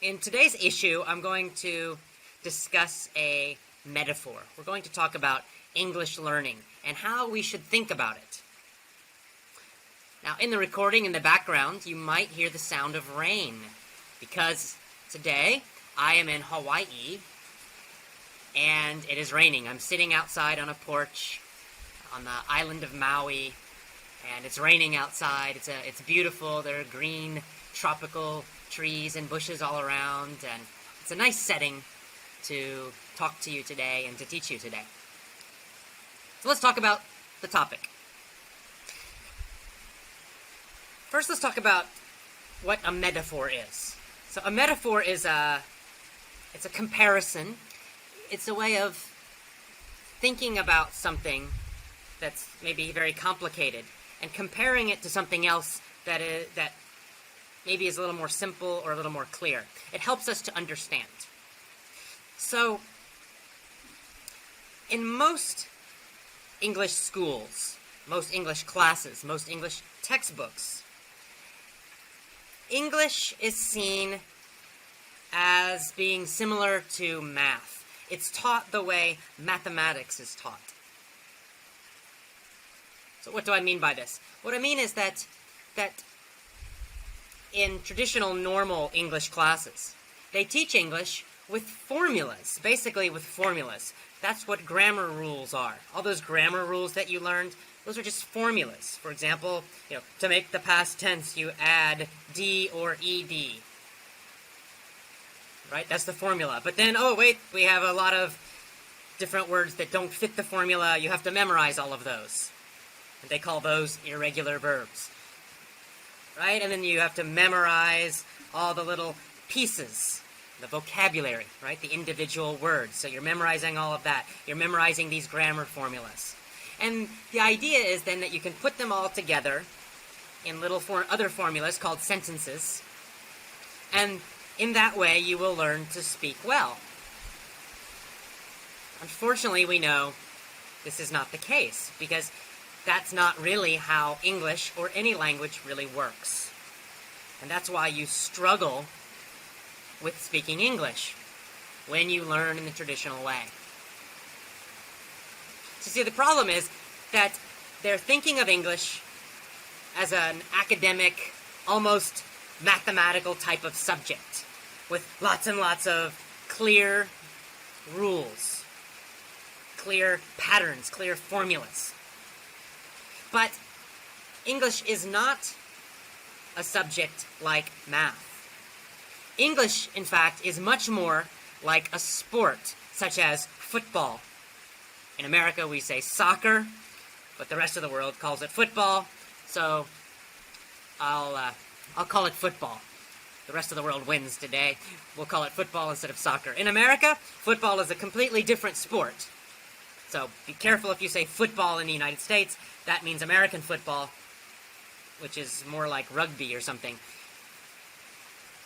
In today's issue, I'm going to discuss a metaphor. We're going to talk about English learning and how we should think about it. Now, in the recording in the background, you might hear the sound of rain because today I am in Hawaii and it is raining. I'm sitting outside on a porch on the island of Maui and it's raining outside. It's beautiful. There are green tropical trees and bushes all around, and it's a nice setting to talk to you today and to teach you today. So let's talk about the topic. First, let's talk about what a metaphor is. So a metaphor is it's a comparison. It's a way of thinking about something that's maybe very complicated and comparing it to something else that maybe is a little more simple or a little more clear. It helps us to understand. So, in most English schools, most English classes, most English textbooks, English is seen as being similar to math. It's taught the way mathematics is taught. So what do I mean by this? What I mean is that in traditional normal English classes, they teach English with formulas, basically with formulas. That's what grammar rules are. All those grammar rules that you learned, those are just formulas. For example, to make the past tense, you add D or ED. Right? That's the formula. But then, oh wait, we have a lot of different words that don't fit the formula. You have to memorize all of those. And they call those irregular verbs. Right? And then you have to memorize all the little pieces, the vocabulary, right? The individual words. So you're memorizing all of that. You're memorizing these grammar formulas. And the idea is then that you can put them all together in little other formulas called sentences. And in that way, you will learn to speak well. Unfortunately, we know this is not the case because that's not really how English or any language really works. And that's why you struggle with speaking English when you learn in the traditional way. So see, the problem is that they're thinking of English as an academic, almost mathematical type of subject with lots and lots of clear rules, clear patterns, clear formulas. But English is not a subject like math. English, in fact, is much more like a sport, such as football. In America, we say soccer, but the rest of the world calls it football, so I'll call it football. The rest of the world wins today. We'll call it football instead of soccer. In America, football is a completely different sport. So be careful if you say football in the United States. That means American football, which is more like rugby or something.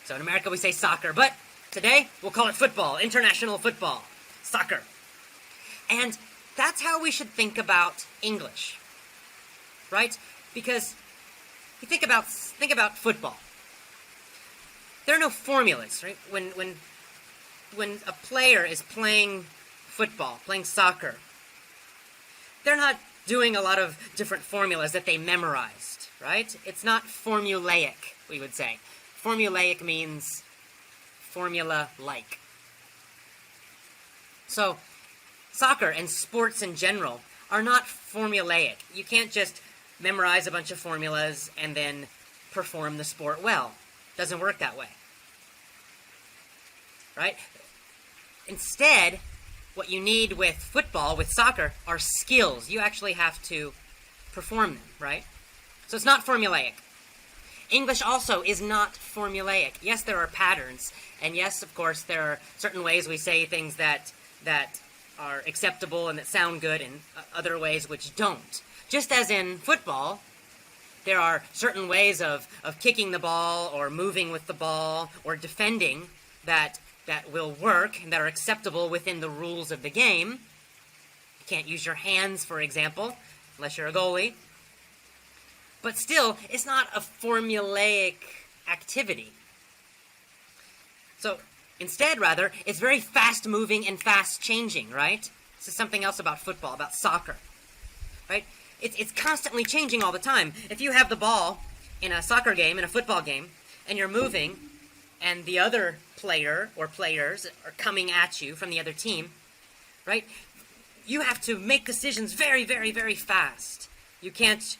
So in America we say soccer, but today we'll call it football, international football, soccer. And that's how we should think about English, right? Because you think about football. There are no formulas, right? When a player is playing football, playing soccer, they're not doing a lot of different formulas that they memorized, right? It's not formulaic, we would say. Formulaic means formula-like. So, soccer and sports in general are not formulaic. You can't just memorize a bunch of formulas and then perform the sport well. It doesn't work that way. Right? Instead, what you need with football, with soccer, are skills. You actually have to perform them, right? So it's not formulaic. English also is not formulaic. Yes, there are patterns, and yes, of course, there are certain ways we say things that are acceptable and that sound good, and other ways which don't. Just as in football, there are certain ways of kicking the ball, or moving with the ball, or defending that will work and that are acceptable within the rules of the game. You can't use your hands, for example, unless you're a goalie. But still, it's not a formulaic activity. So instead, rather, it's very fast-moving and fast-changing, right? This is something else about football, about soccer, right? It's constantly changing all the time. If you have the ball in a soccer game, in a football game, and you're moving, and the other player or players are coming at you from the other team, right? You have to make decisions very, very, very fast. You can't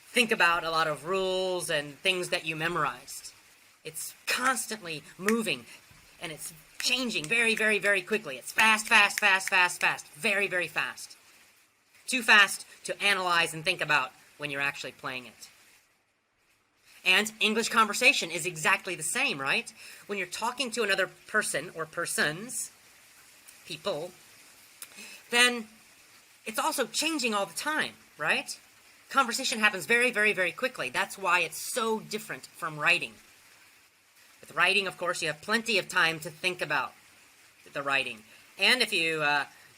think about a lot of rules and things that you memorized. It's constantly moving, and it's changing very, very, very quickly. It's fast, fast, fast, fast, fast. Very, very fast. Too fast to analyze and think about when you're actually playing it. And English conversation is exactly the same, right? When you're talking to another person or persons, people, then it's also changing all the time, right? Conversation happens very, very, very quickly. That's why it's so different from writing. With writing, of course, you have plenty of time to think about the writing. And if you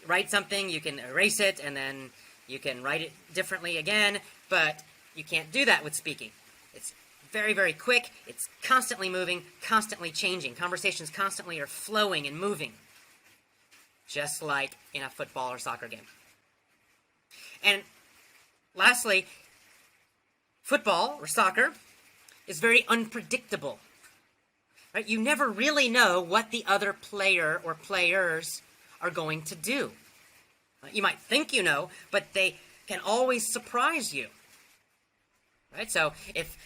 write something, you can erase it, and then you can write it differently again, but you can't do that with speaking. It's very, very quick. It's constantly moving, constantly changing. Conversations constantly are flowing and moving, just like in a football or soccer game. And lastly, football or soccer is very unpredictable. Right? You never really know what the other player or players are going to do. You might think you know, but they can always surprise you. Right? So if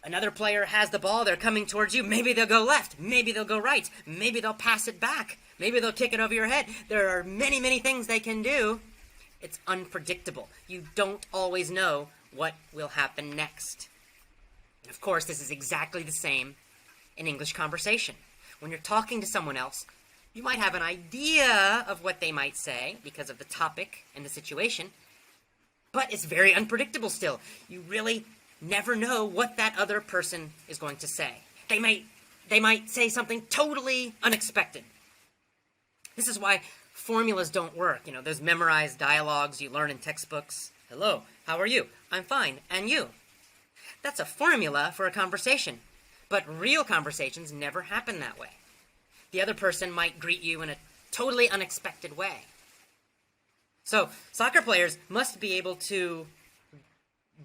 another player has the ball, they're coming towards you, maybe they'll go left, maybe they'll go right, maybe they'll pass it back, maybe they'll kick it over your head. There are many, many things they can do. It's unpredictable. You don't always know what will happen next. And of course, this is exactly the same in English conversation. When you're talking to someone else, you might have an idea of what they might say because of the topic and the situation, but it's very unpredictable still. You really never know what that other person is going to say. They might say something totally unexpected. This is why formulas don't work. You know, those memorized dialogues you learn in textbooks. Hello, how are you? I'm fine, and you? That's a formula for a conversation, but real conversations never happen that way. The other person might greet you in a totally unexpected way. So, soccer players must be able to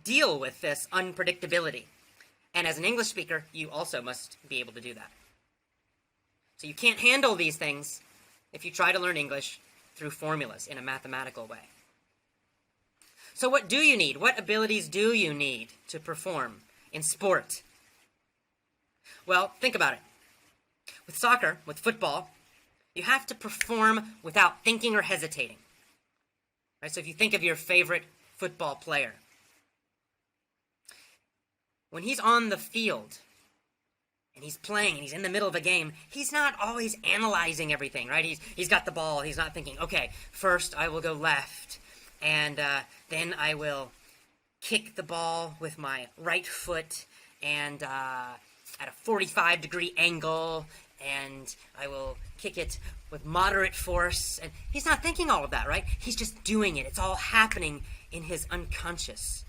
deal with this unpredictability. And as an English speaker, you also must be able to do that. So you can't handle these things if you try to learn English through formulas in a mathematical way. So what do you need? What abilities do you need to perform in sport? Well, think about it. With soccer, with football, you have to perform without thinking or hesitating. Right? So if you think of your favorite football player, when he's on the field and he's playing and he's in the middle of a game, he's not always analyzing everything, right? He's got the ball. He's not thinking, okay, first I will go left, and then I will kick the ball with my right foot and at a 45-degree angle, and I will kick it with moderate force. And he's not thinking all of that, right? He's just doing it. It's all happening in his unconscious.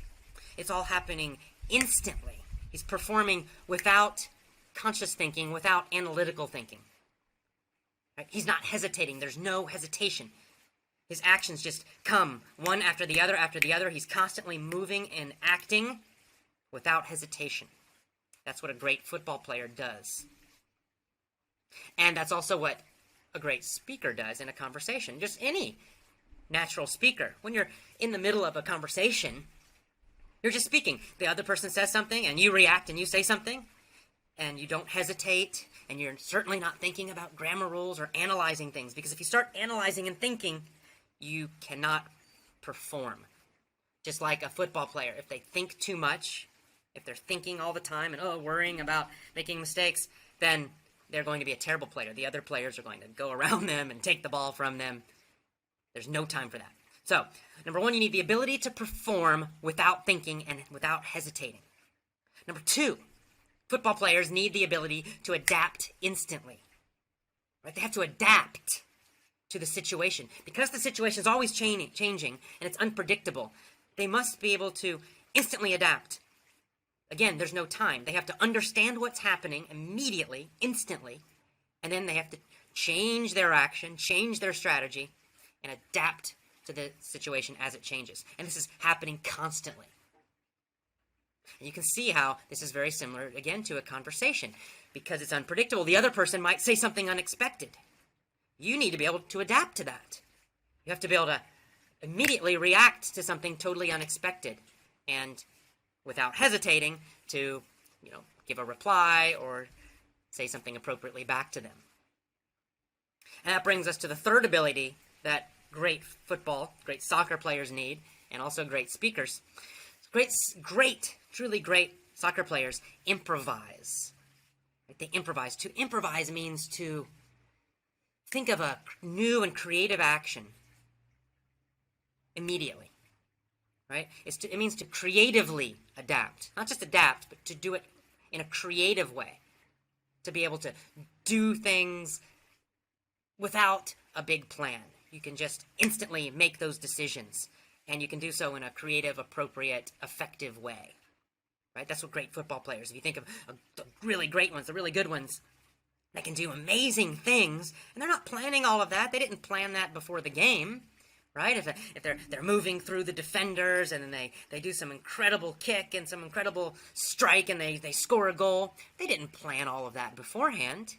It's all happening instantly. He's performing without conscious thinking, without analytical thinking. Right? He's not hesitating. There's no hesitation. His actions just come one after the other after the other. He's constantly moving and acting without hesitation. That's what a great football player does. And that's also what a great speaker does in a conversation. Just any natural speaker. When you're in the middle of a conversation, you're just speaking. The other person says something, and you react and you say something, and you don't hesitate, and you're certainly not thinking about grammar rules or analyzing things, because if you start analyzing and thinking, you cannot perform. Just like a football player, if they think too much, if they're thinking all the time and worrying about making mistakes, then they're going to be a terrible player. The other players are going to go around them and take the ball from them. There's no time for that. So, number one, you need the ability to perform without thinking and without hesitating. Number two, football players need the ability to adapt instantly. Right? They have to adapt to the situation. Because the situation is always changing and it's unpredictable, they must be able to instantly adapt. Again, there's no time. They have to understand what's happening immediately, instantly, And then they have to change their action, change their strategy, and adapt to the situation as it changes. And this is happening constantly. And you can see how this is very similar, again, to a conversation. Because it's unpredictable, the other person might say something unexpected. You need to be able to adapt to that. You have to be able to immediately react to something totally unexpected, and without hesitating to, give a reply or say something appropriately back to them. And that brings us to the third ability that great soccer players need, and also great speakers. Truly great soccer players improvise. They improvise. To improvise means to think of a new and creative action immediately, right? It means to creatively adapt. Not just adapt, but to do it in a creative way. To be able to do things without a big plan. You can just instantly make those decisions, and you can do so in a creative, appropriate, effective way, right? That's what great football players, if you think of the really great ones, the really good ones, they can do amazing things, and they're not planning all of that. They didn't plan that before the game, right? If they're moving through the defenders, and then they do some incredible kick and some incredible strike, and they score a goal, they didn't plan all of that beforehand,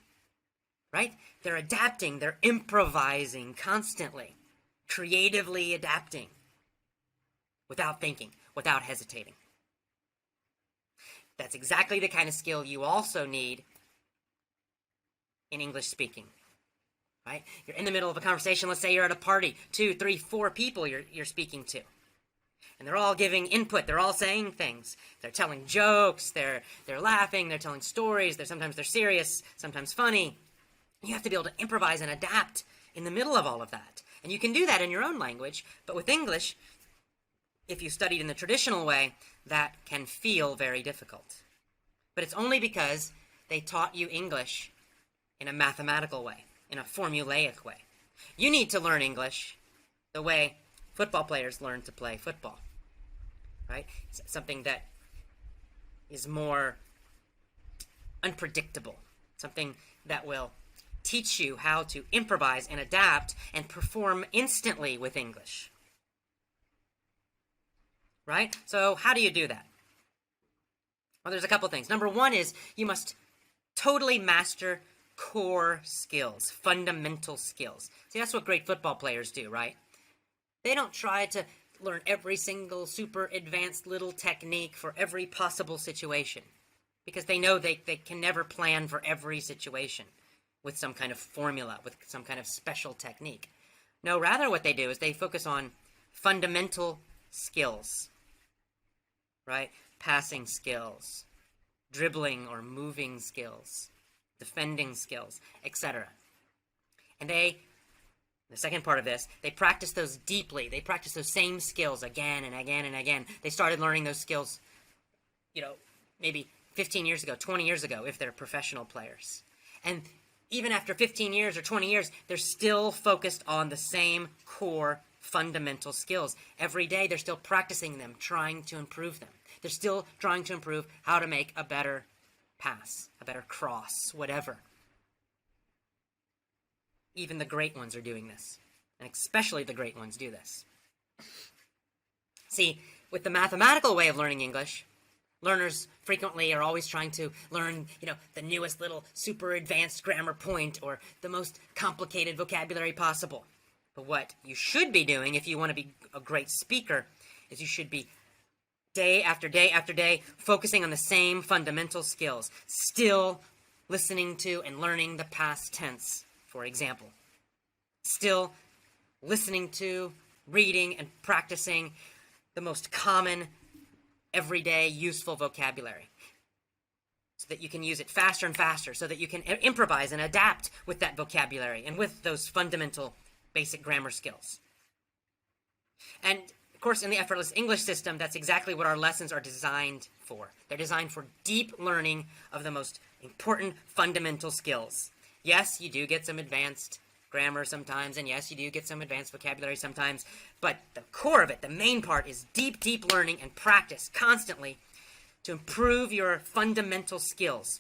right? They're adapting, they're improvising constantly, creatively adapting, without thinking, without hesitating. That's exactly the kind of skill you also need in English speaking, right? You're in the middle of a conversation. Let's say you're at a party, 2, 3, 4 people you're speaking to, and they're all giving input. They're all saying things. They're telling jokes. They're laughing. They're telling stories. Sometimes they're serious, sometimes funny. You have to be able to improvise and adapt in the middle of all of that, and you can do that in your own language. But with English, if you studied in the traditional way, that can feel very difficult. But it's only because they taught you English in a mathematical way, in a formulaic way. You need to learn English the way football players learn to play football, right? It's something that is more unpredictable, something that will teach you how to improvise and adapt and perform instantly with English. Right? So how do you do that? Well, there's a couple things. Number one is you must totally master core skills, fundamental skills. See, that's what great football players do, right? They don't try to learn every single super advanced little technique for every possible situation, because they know they can never plan for every situation with some kind of formula, with some kind of special technique. No, rather what they do is they focus on fundamental skills, right? Passing skills, dribbling or moving skills, defending skills, etc. And the second part of this, they practice those deeply. They practice those same skills again and again and again. They started learning those skills, maybe 15 years ago, 20 years ago, if they're professional players. And even after 15 years or 20 years, they're still focused on the same core fundamental skills. Every day, they're still practicing them, trying to improve them. They're still trying to improve how to make a better pass, a better cross, whatever. Even the great ones are doing this, and especially the great ones do this. See, with the mathematical way of learning English, learners frequently are always trying to learn, the newest little super advanced grammar point or the most complicated vocabulary possible. But what you should be doing if you want to be a great speaker is you should be day after day after day focusing on the same fundamental skills, still listening to and learning the past tense, for example. Still listening to, reading, and practicing the most common, everyday, useful vocabulary, so that you can use it faster and faster, so that you can improvise and adapt with that vocabulary and with those fundamental basic grammar skills. And, of course, in the Effortless English system, that's exactly what our lessons are designed for. They're designed for deep learning of the most important fundamental skills. Yes, you do get some advanced grammar sometimes, and yes, you do get some advanced vocabulary sometimes, but the core of it, the main part, is deep, deep learning and practice constantly to improve your fundamental skills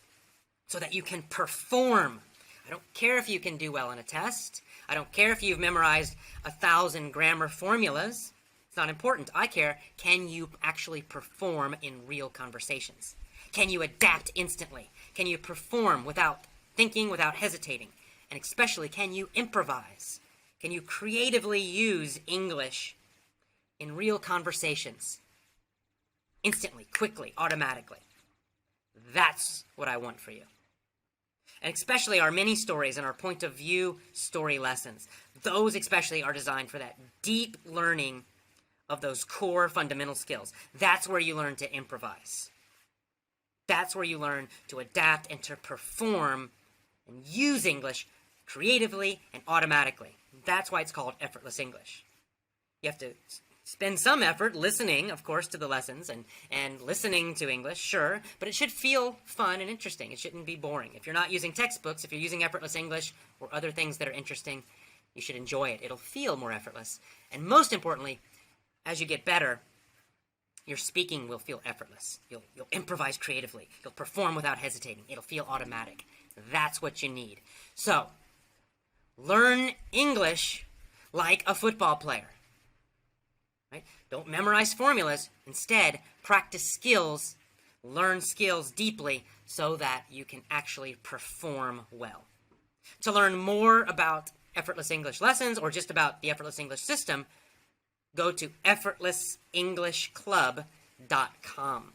so that you can perform I don't care if you can do well on a test. I don't care if you've memorized 1,000 grammar formulas. It's not important. I care, can you actually perform in real conversations? Can you adapt instantly? Can you perform without thinking, without hesitating? And especially, can you improvise? Can you creatively use English in real conversations? Instantly, quickly, automatically. That's what I want for you. And especially our mini stories and our point of view story lessons. Those especially are designed for that deep learning of those core fundamental skills. That's where you learn to improvise. That's where you learn to adapt and to perform and use English creatively and automatically. That's why it's called effortless English. You have to spend some effort listening, of course, to the lessons and listening to English, sure, but it should feel fun and interesting. It shouldn't be boring. If you're not using textbooks, if you're using effortless English or other things that are interesting, you should enjoy it. It'll feel more effortless. And most importantly, as you get better, your speaking will feel effortless. You'll improvise creatively. You'll perform without hesitating. It'll feel automatic. That's what you need. So, learn English like a football player. Right? Don't memorize formulas. Instead, practice skills, learn skills deeply so that you can actually perform well. To learn more about effortless English lessons or just about the effortless English system, go to effortlessenglishclub.com.